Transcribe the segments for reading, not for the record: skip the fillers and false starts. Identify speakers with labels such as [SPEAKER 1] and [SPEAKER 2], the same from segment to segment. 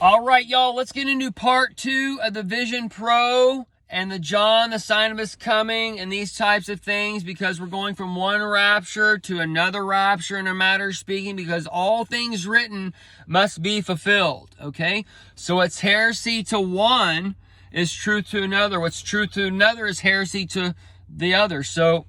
[SPEAKER 1] All right, y'all, let's get into part 2 of the Vision Pro and the John, the sign of his coming, and these types of things, because we're going from one rapture to another rapture in a matter of speaking, because all things written must be fulfilled, okay? So what's heresy to one is truth to another. What's truth to another is heresy to the other. So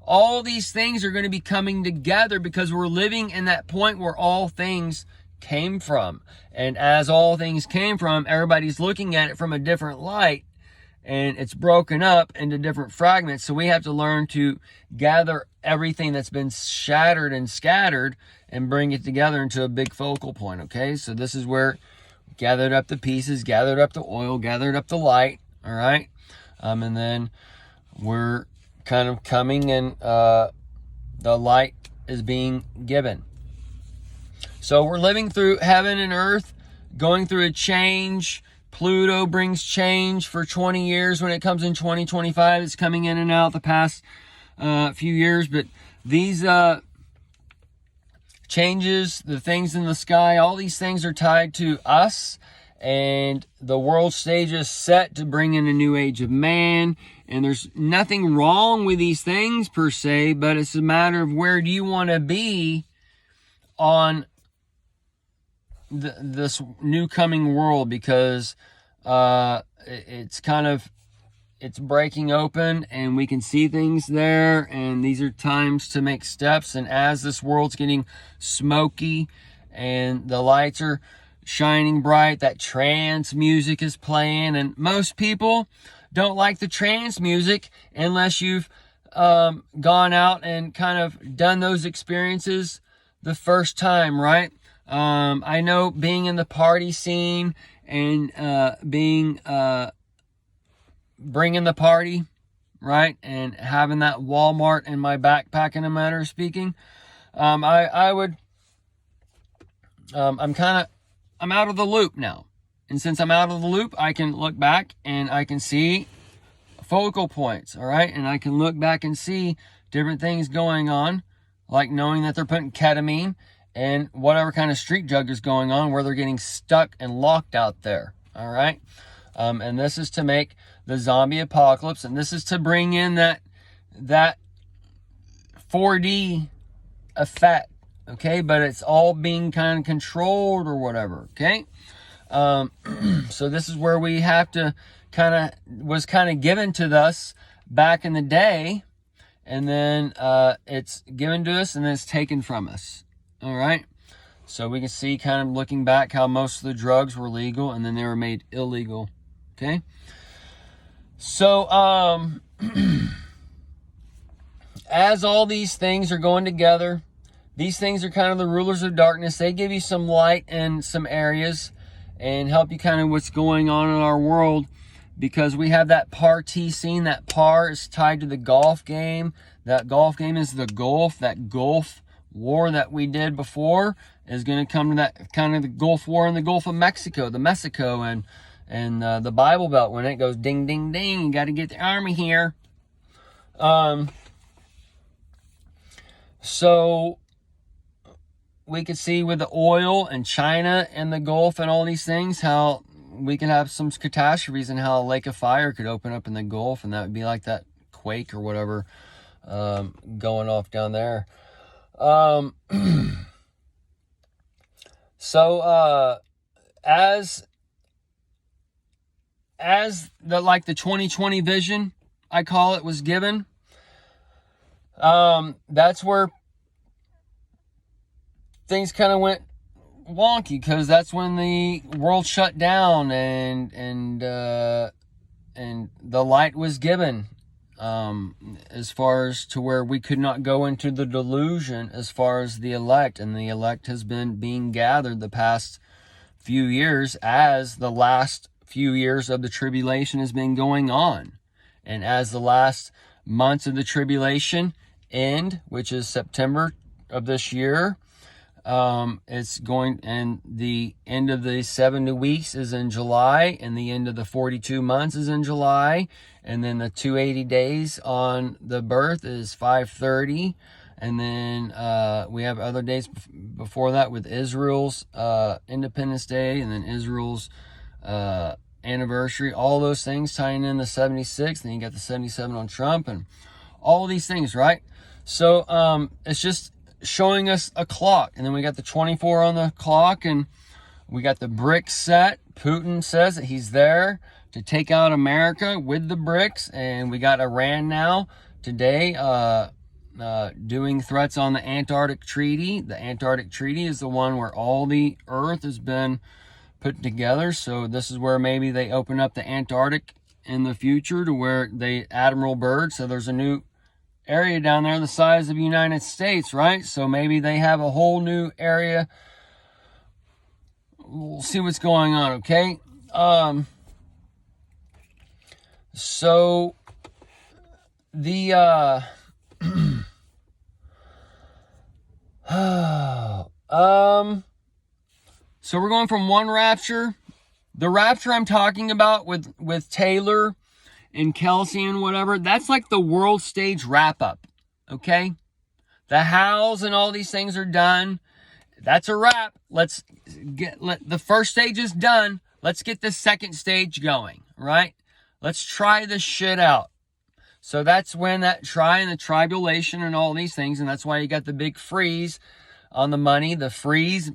[SPEAKER 1] all these things are going to be coming together because we're living in that point where all things came from. And as all things came from, everybody's looking at it from a different light, and it's broken up into different fragments. So we have to learn to gather everything that's been shattered and scattered and bring it together into a big focal point, okay? So this is where we gathered up the pieces, gathered up the oil, gathered up the light, all right? And then we're kind of coming, and the light is being given. So we're living through heaven and earth, going through a change. Pluto brings change for 20 years. When it comes in 2025, it's coming in and out the past few years. But these changes, the things in the sky, all these things are tied to us. And the world stage is set to bring in a new age of man. And there's nothing wrong with these things per se, but it's a matter of where do you want to be on this new coming world, because it's breaking open and we can see things there, and these are times to make steps. And as this world's getting smoky and the lights are shining bright, that trance music is playing, and most people don't like the trance music unless you've gone out and kind of done those experiences the first time, right? I know being in the party scene and bringing the party, right, and having that Walmart in my backpack in a matter of speaking, I'm out of the loop now. And since I'm out of the loop, I can look back and I can see focal points, all right? And I can look back and see different things going on, like knowing that they're putting ketamine and whatever kind of street drug is going on, where they're getting stuck and locked out there, all right? And this is to make the zombie apocalypse, and this is to bring in that 4D effect, okay? But it's all being kind of controlled or whatever, okay? So this is where we have to was given to us back in the day, and then it's given to us and then it's taken from us. All right, so we can see, kind of looking back, how most of the drugs were legal and then they were made illegal, okay? So, as all these things are going together, these things are kind of the rulers of darkness. They give you some light in some areas and help you kind of what's going on in our world, because we have that party scene. That par is tied to the golf game. That golf game is the Gulf. That Gulf War that we did before is going to come to that kind of the Gulf War in the Gulf of Mexico, the Mexico and the Bible Belt. When it goes ding, ding, ding, you got to get the army here. So we could see with the oil and China and the Gulf and all these things, how we can have some catastrophes, and how a lake of fire could open up in the Gulf, and that would be like that quake or whatever going off down there. So as the 2020 vision, I call it, was given, that's where things kind of went wonky, because that's when the world shut down and the light was given, as far as to where we could not go into the delusion as far as the elect. And the elect has been being gathered the past few years, as the last few years of the tribulation has been going on. And as the last months of the tribulation end, which is September of this year, it's going, and the end of the 70 weeks is in July, and the end of the 42 months is in July, and then the 280 days on the birth is 530, And then we have other dates before that with Israel's Independence Day, and then Israel's anniversary. All those things tying in the 76, and then you got the 77 on Trump, and all of these things, right? So it's just showing us a clock. And then we got the 24 on the clock, and we got the BRICS set. Putin says that he's there to take out America with the BRICS, and we got Iran now today doing threats on the Antarctic Treaty. The Antarctic Treaty is the one where all the Earth has been put together. So this is where maybe they open up the Antarctic in the future to where they Admiral Byrd. So there's a new area down there the size of the United States, right? So maybe they have a whole new area. We'll see what's going on, okay? So the so we're going from one rapture. The rapture I'm talking about with Taylor and Kelsey and whatever, that's like the world stage wrap up, okay? The hows and all these things are done. That's a wrap. Let's get the first stage is done. Let's get the second stage going, right? Let's try this shit out. So that's when that try and the tribulation and all these things, and that's why you got the big freeze on the money, the free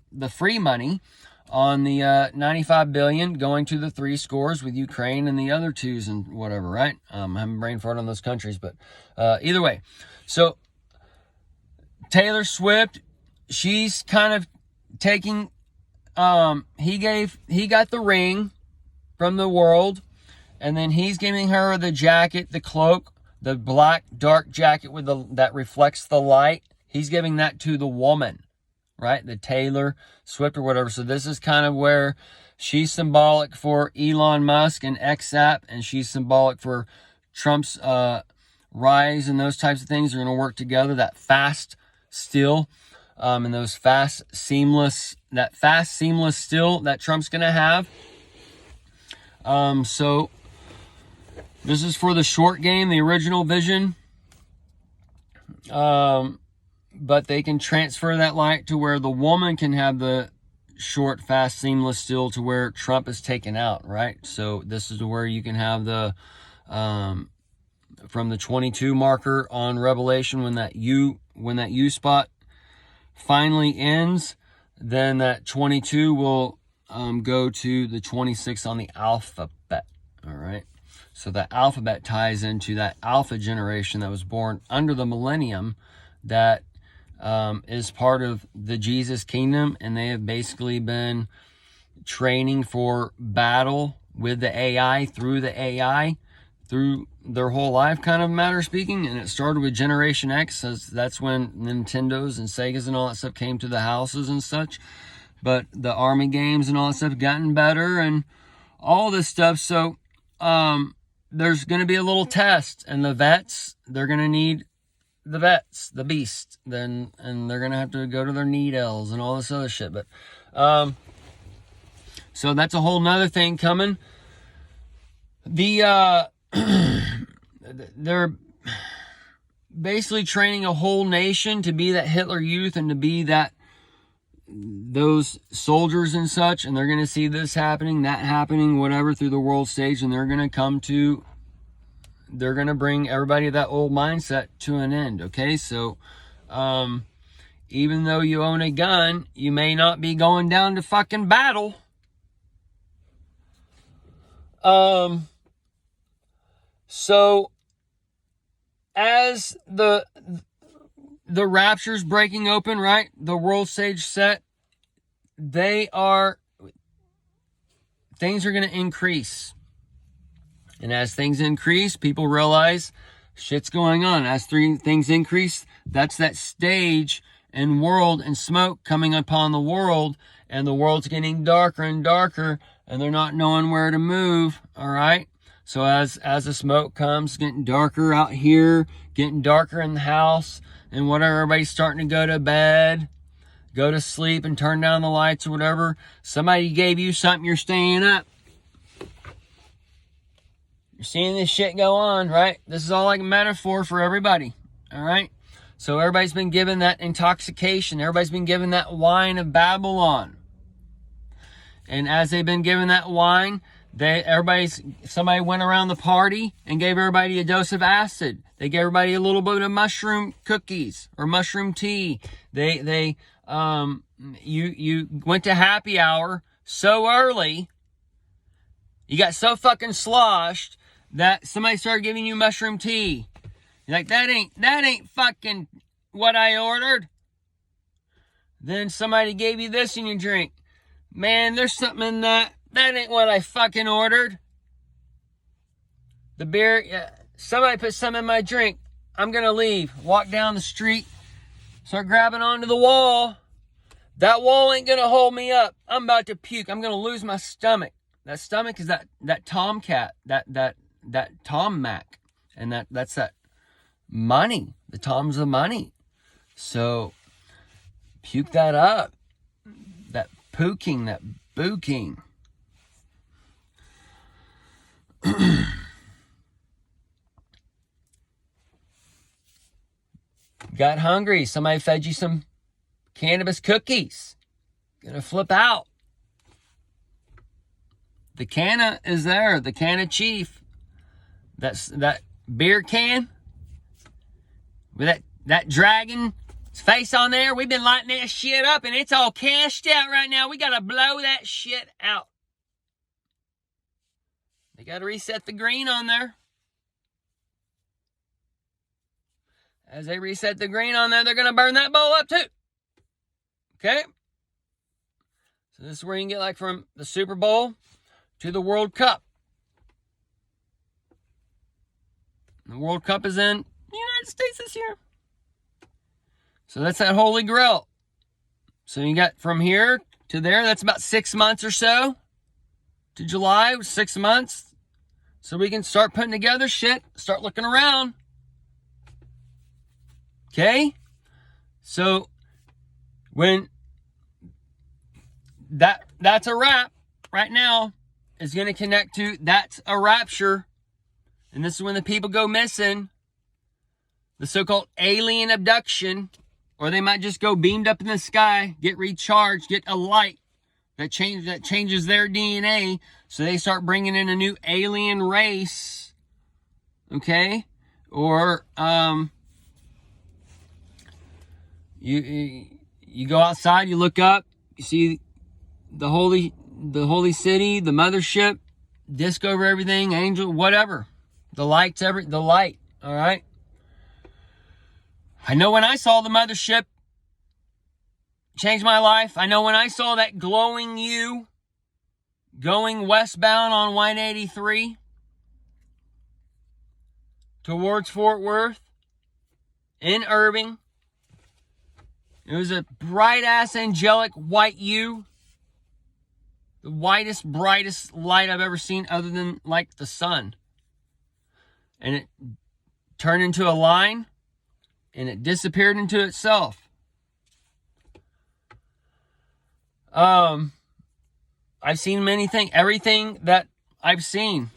[SPEAKER 1] money on the 95 billion going to the 3 scores with Ukraine and the other 2s and whatever, right? I'm having brain fart on those countries, but either way. So Taylor Swift, she's kind of taking, he got the ring from the world, and then he's giving her the jacket, the cloak, the black dark jacket with that reflects the light. He's giving that to the woman, right? The Taylor Swift or whatever. So this is kind of where she's symbolic for Elon Musk and XApp, and she's symbolic for Trump's rise, and those types of things are going to work together. That fast still, and those fast seamless still that Trump's going to have. So this is for the short game, the original vision. But they can transfer that light to where the woman can have the short, fast, seamless still to where Trump is taken out, right? So this is where you can have the, from the 22 marker on Revelation, when that U spot finally ends, then that 22 will go to the 26 on the alphabet, all right? So that alphabet ties into that alpha generation that was born under the millennium that is part of the Jesus kingdom, and they have basically been training for battle with the AI through their whole life, kind of matter of speaking. And it started with Generation X, as that's when Nintendos and Segas and all that stuff came to the houses and such. But the army games and all that stuff have gotten better and all this stuff. So there's going to be a little test, and the vets, they're going to need the vets, the beast, and they're going to have to go to their needles and all this other shit. But so that's a whole nother thing coming. They're basically training a whole nation to be that Hitler Youth and to be those soldiers and such, and they're going to see this happening, that happening, whatever, through the world stage, and they're going to bring everybody that old mindset to an end, okay? So even though you own a gun, you may not be going down to fucking battle. So as the rapture's breaking open, right? The world stage set, things are going to increase. And as things increase, people realize shit's going on. As things increase, that's that stage and world and smoke coming upon the world, and the world's getting darker and darker, and they're not knowing where to move, all right? So as the smoke comes, getting darker out here, getting darker in the house, and whatever, everybody's starting to go to bed, go to sleep, and turn down the lights or whatever. Somebody gave you something, you're staying up. You're seeing this shit go on, right? This is all like a metaphor for everybody, all right? So everybody's been given that intoxication. Everybody's been given that wine of Babylon. And as they've been given that wine, somebody went around the party and gave everybody a dose of acid. They gave everybody a little bit of mushroom cookies or mushroom tea. You went to happy hour so early, you got so fucking sloshed that somebody started giving you mushroom tea. You're like, that ain't fucking what I ordered. Then somebody gave you this in your drink. Man, there's something in that. That ain't what I fucking ordered. The beer, somebody put something in my drink. I'm gonna leave. Walk down the street. Start grabbing onto the wall. That wall ain't gonna hold me up. I'm about to puke. I'm gonna lose my stomach. That stomach is that tomcat, that Tom Mac. And that's that money. The Tom's the money. So puke that up. That puking, that booking. Got hungry. Somebody fed you some cannabis cookies. Gonna flip out. The canna is there. The canna chief. That beer can with that dragon's face on there. We've been lighting that shit up and it's all cashed out right now. We gotta blow that shit out. They gotta reset the green on there. As they reset the green on there, they're gonna burn that bowl up too. Okay? So this is where you can get like from the Super Bowl to the World Cup. The World Cup is in the United States this year. So that's that Holy Grail. So you got from here to there, that's about 6 months or so. To July, 6 months. So we can start putting together shit, start looking around. Okay? So when that's a wrap right now is going to connect to that's a rapture. And this is when the people go missing. The so-called alien abduction. Or they might just go beamed up in the sky, get recharged, get a light that changes their DNA. So they start bringing in a new alien race. Okay? Or you go outside, you look up, you see the holy city, the mothership, disc over everything, angel, whatever. The light, all right? I know when I saw the mothership, changed my life. I know when I saw that glowing U going westbound on 183 towards Fort Worth in Irving. It was a bright-ass angelic white U. The whitest, brightest light I've ever seen other than like the sun. And it turned into a line and it disappeared into itself. I've seen many things, everything that I've seen.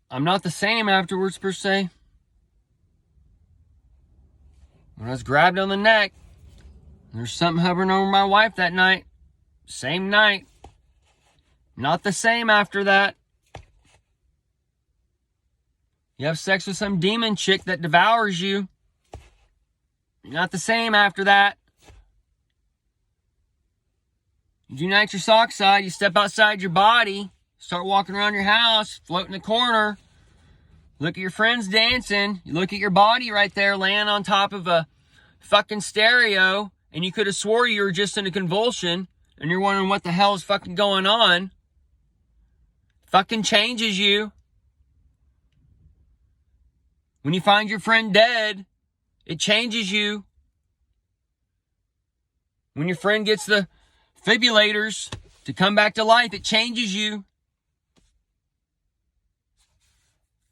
[SPEAKER 1] I'm not the same afterwards per se. When I was grabbed on the neck, there's something hovering over my wife that night. Same night. Not the same after that. You have sex with some demon chick that devours you. Not the same after that. You do nitrous oxide, you step outside your body, start walking around your house, float in the corner, look at your friends dancing, you look at your body right there laying on top of a fucking stereo, and you could have swore you were just in a convulsion, and you're wondering what the hell is fucking going on. Fucking changes you. When you find your friend dead, it changes you. When your friend gets the defibrillators to come back to life, it changes you.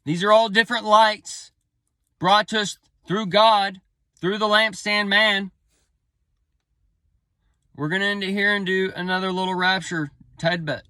[SPEAKER 1] These are all different lights brought to us through God, through the lampstand man. We're going to end it here and do another little rapture tidbit.